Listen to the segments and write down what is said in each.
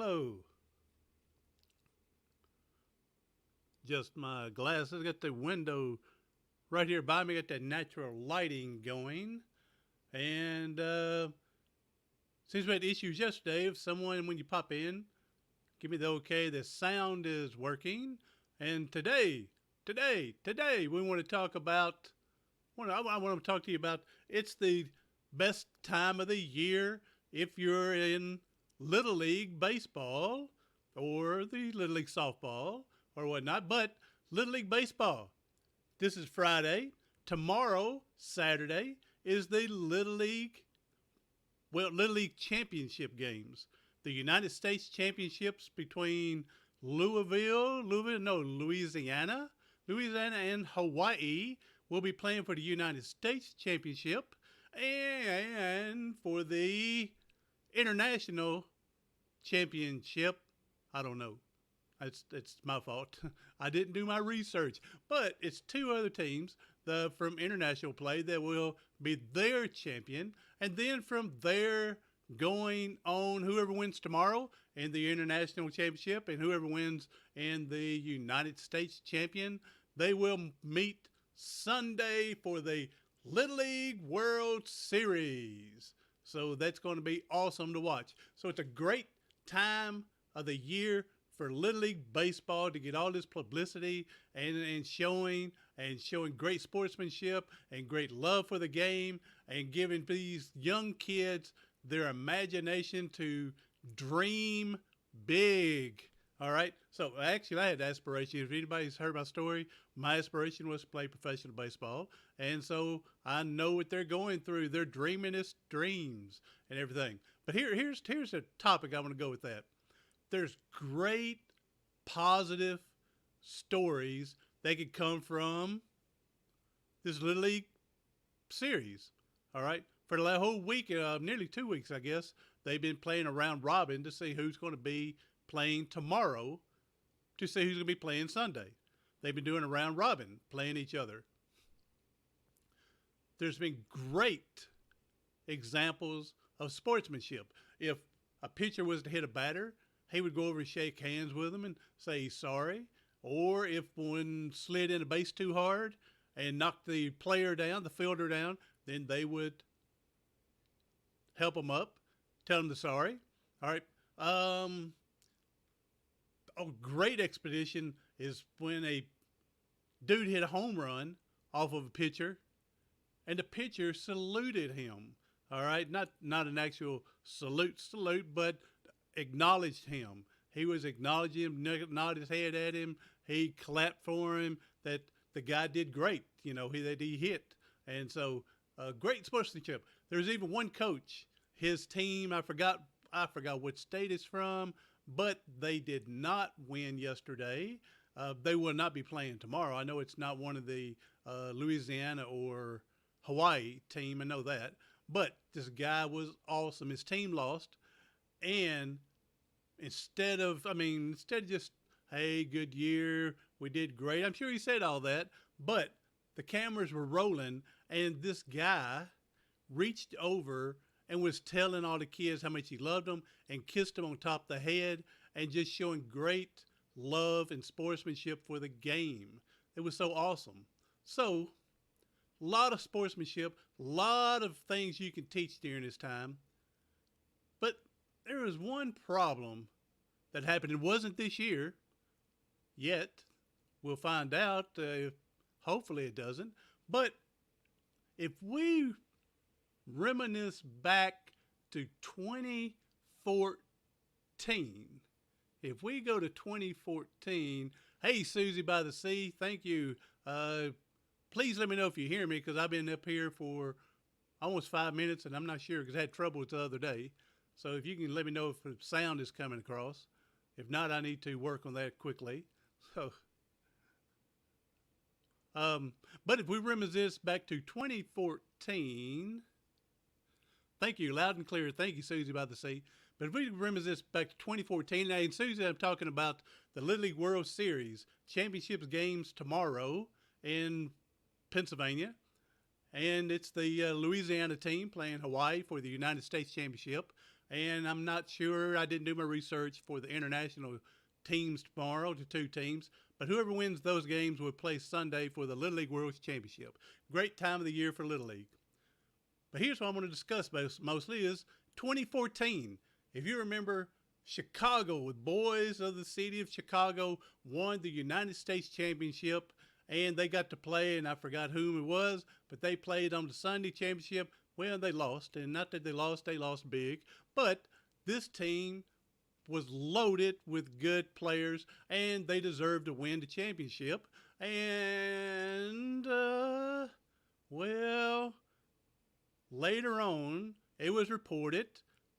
Hello. Just my glasses. Got the window right here by me. Got that natural lighting going. And seems we had issues yesterday. If someone, when you pop in, give me the okay. The sound is working. And today, we want to talk about. I want to talk to you about. It's the best time of the year if you're in Little League baseball or the Little League softball or whatnot. But Little League baseball. This is Friday. Tomorrow, Saturday, is the Little League championship games. The United States championships between Louisiana, and Hawaii will be playing for the United States championship and for the international championship. I don't know. It's my fault. I didn't do my research. But it's two other teams from international play that will be their champion. And then from there going on, whoever wins tomorrow in the international championship and whoever wins in the United States champion, they will meet Sunday for the Little League World Series. So that's going to be awesome to watch. So it's a great time of the year for Little League baseball to get all this publicity and showing great sportsmanship and great love for the game and giving these young kids their imagination to dream big. All right. So actually, I had aspirations. If anybody's heard my story, my aspiration was to play professional baseball, and so I know what they're going through. They're dreaming this dreams and everything. But here's the topic I want to go with that. There's great positive stories that could come from this Little League series. All right. For the whole week, nearly 2 weeks, I guess, they've been playing a round robin to see who's going to be playing tomorrow to see who's going to be playing Sunday. They've been doing a round robin, playing each other. There's been great examples of sportsmanship. If a pitcher was to hit a batter, he would go over and shake hands with him and say he's sorry. Or if one slid in a base too hard and knocked the player down, the fielder down, then they would help him up, tell him they're sorry. All right. A great expedition is when a dude hit a home run off of a pitcher and the pitcher saluted him. All right. Not an actual salute, but acknowledged him. He was acknowledging him, nodded his head at him. He clapped for him that the guy did great, that he hit. And so great sportsmanship. There's even one coach, his team, I forgot what state it's from, but they did not win yesterday. They will not be playing tomorrow. I know it's not one of the Louisiana or Hawaii team. I know that. But this guy was awesome. His team lost. And instead of just, hey, good year, we did great. I'm sure he said all that, but the cameras were rolling, and this guy reached over and was telling all the kids how much he loved them and kissed them on top of the head and just showing great love and sportsmanship for the game. It was so awesome. So, a lot of sportsmanship, a lot of things you can teach during this time. But there was one problem that happened. It wasn't this year yet. We'll find out. Hopefully it doesn't. But if we reminisce back to 2014, if we go to 2014, hey, Susie by the Sea, thank you. Please let me know if you hear me because I've been up here for almost 5 minutes and I'm not sure because I had trouble with the other day. So if you can let me know if the sound is coming across. If not, I need to work on that quickly. So, but if we reminisce back to 2014, thank you, loud and clear. Thank you, Susie by the Sea. But if we reminisce back to 2014, and Susie, I'm talking about the Little League World Series championships games tomorrow in Pennsylvania. And it's the Louisiana team playing Hawaii for the United States Championship. And I'm not sure, I didn't do my research for the international teams tomorrow, the two teams. But whoever wins those games will play Sunday for the Little League World Championship. Great time of the year for Little League. But here's what I want to discuss mostly is 2014. If you remember, Chicago, with boys of the city of Chicago, won the United States Championship, and they got to play, and I forgot whom it was, but they played on the Sunday Championship. Well, they lost, and not that they lost big, but this team was loaded with good players, and they deserved to win the championship. And, well, later on, it was reported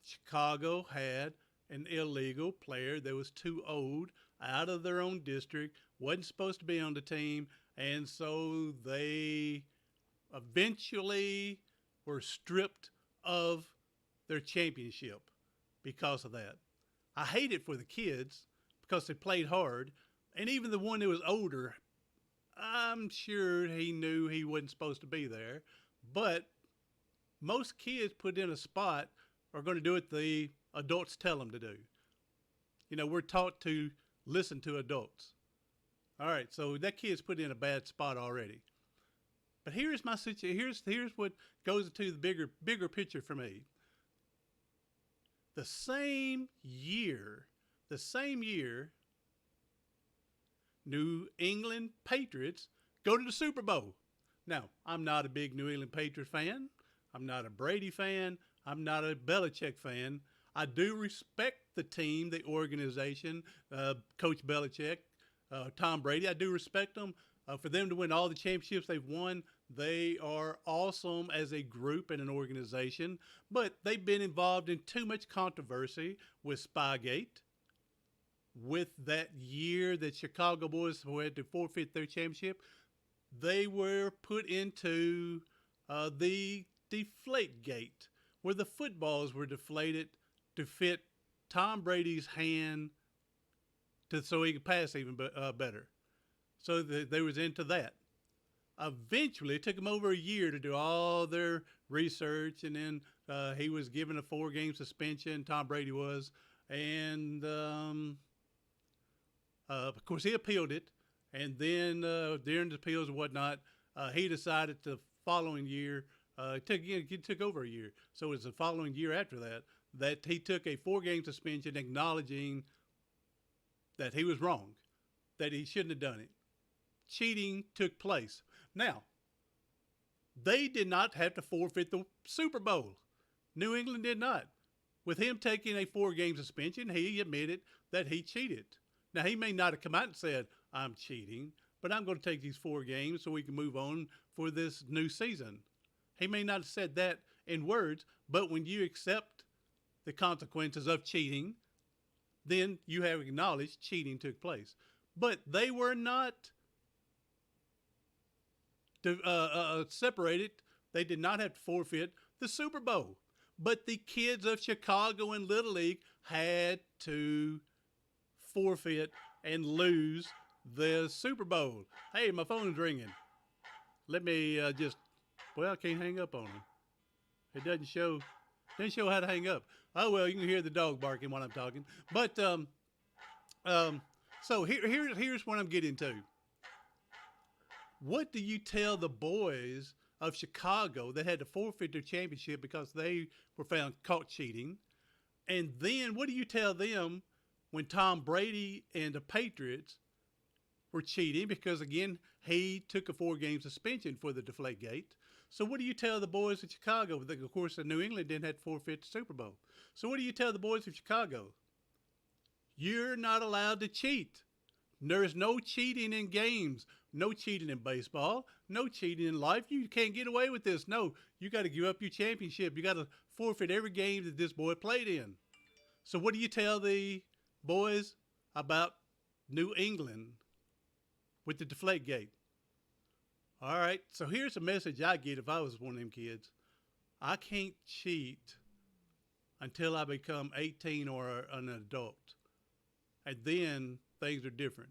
Chicago had an illegal player that was too old, out of their own district, wasn't supposed to be on the team, and so they eventually were stripped of their championship because of that. I hate it for the kids because they played hard, and even the one that was older, I'm sure he knew he wasn't supposed to be there, but most kids put in a spot are going to do what the adults tell them to do. You know, we're taught to listen to adults. All right, so that kid's put in a bad spot already. But here's my situation. Here's what goes into the bigger picture for me. The same year, New England Patriots go to the Super Bowl. Now, I'm not a big New England Patriots fan. I'm not a Brady fan. I'm not a Belichick fan. I do respect the team, the organization, Coach Belichick, Tom Brady. I do respect them. For them to win all the championships they've won, they are awesome as a group and an organization. But they've been involved in too much controversy with Spygate, with that year that Chicago boys who had to forfeit their championship. They were put into the Deflategate, where the footballs were deflated to fit Tom Brady's hand so he could pass even better. So they was into that. Eventually, it took them over a year to do all their research, and then he was given a 4-game suspension, Tom Brady was, and of course he appealed it, and then during the appeals and whatnot, he decided the following year, it took over a year, so it was the following year after that he took a 4-game suspension acknowledging that he was wrong, that he shouldn't have done it. Cheating took place. Now, they did not have to forfeit the Super Bowl. New England did not. With him taking a 4-game suspension, he admitted that he cheated. Now, he may not have come out and said, I'm cheating, but I'm going to take these 4 games so we can move on for this new season. He may not have said that in words, but when you accept the consequences of cheating, then you have acknowledged cheating took place. But they were not separated. They did not have to forfeit the Super Bowl. But the kids of Chicago and Little League had to forfeit and lose the Super Bowl. Hey, my phone's ringing. Let me I can't hang up on him. It doesn't show how to hang up. Oh, well, you can hear the dog barking while I'm talking. But so here's what I'm getting to. What do you tell the boys of Chicago that had to forfeit their championship because they were found caught cheating? And then what do you tell them when Tom Brady and the Patriots were cheating? Because, again, he took a 4-game suspension for the Deflategate. So what do you tell the boys of Chicago? Of course, New England didn't have to forfeit the Super Bowl. So what do you tell the boys of Chicago? You're not allowed to cheat. There's no cheating in games. No cheating in baseball. No cheating in life. You can't get away with this. No, you got to give up your championship. You got to forfeit every game that this boy played in. So what do you tell the boys about New England with the Deflategate? All right, so here's a message I get if I was one of them kids. I can't cheat until I become 18 or an adult. And then things are different.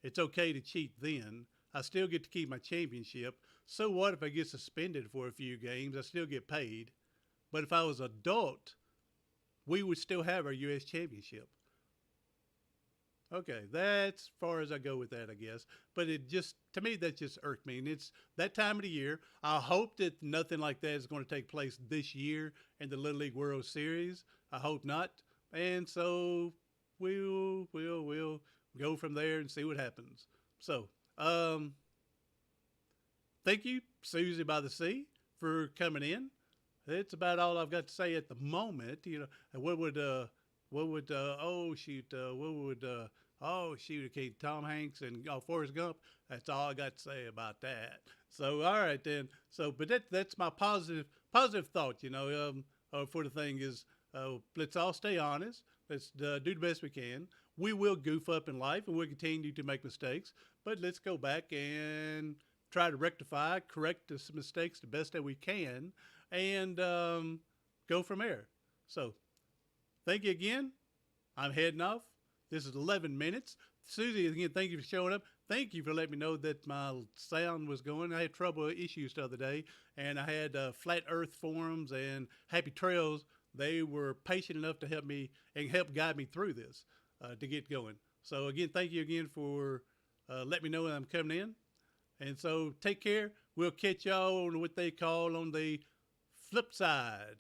It's okay to cheat then. I still get to keep my championship. So what if I get suspended for a few games? I still get paid. But if I was adult we would still have our U.S. championship. Okay, that's as far as I go with that, I guess. But it just, to me, that just irked me. And it's that time of the year. I hope that nothing like that is going to take place this year in the Little League World Series. I hope not. And so we'll go from there and see what happens. So, thank you, Susie by the Sea, for coming in. That's about all I've got to say at the moment. You know, oh shoot, okay, Tom Hanks and Forrest Gump. That's all I got to say about that. So all right then. So, but that's my positive thought. You know, for the thing is, let's all stay honest. Let's do the best we can. We will goof up in life, and we'll continue to make mistakes. But let's go back and try to rectify, correct the mistakes the best that we can, and go from there. So, thank you again. I'm heading off. This is 11 minutes. Susie, again, thank you for showing up. Thank you for letting me know that my sound was going. I had trouble issues the other day, and I had Flat Earth Forums and Happy Trails. They were patient enough to help me and help guide me through this to get going. So, again, thank you again for letting me know when I'm coming in. And so, take care. We'll catch y'all on what they call on the flip side.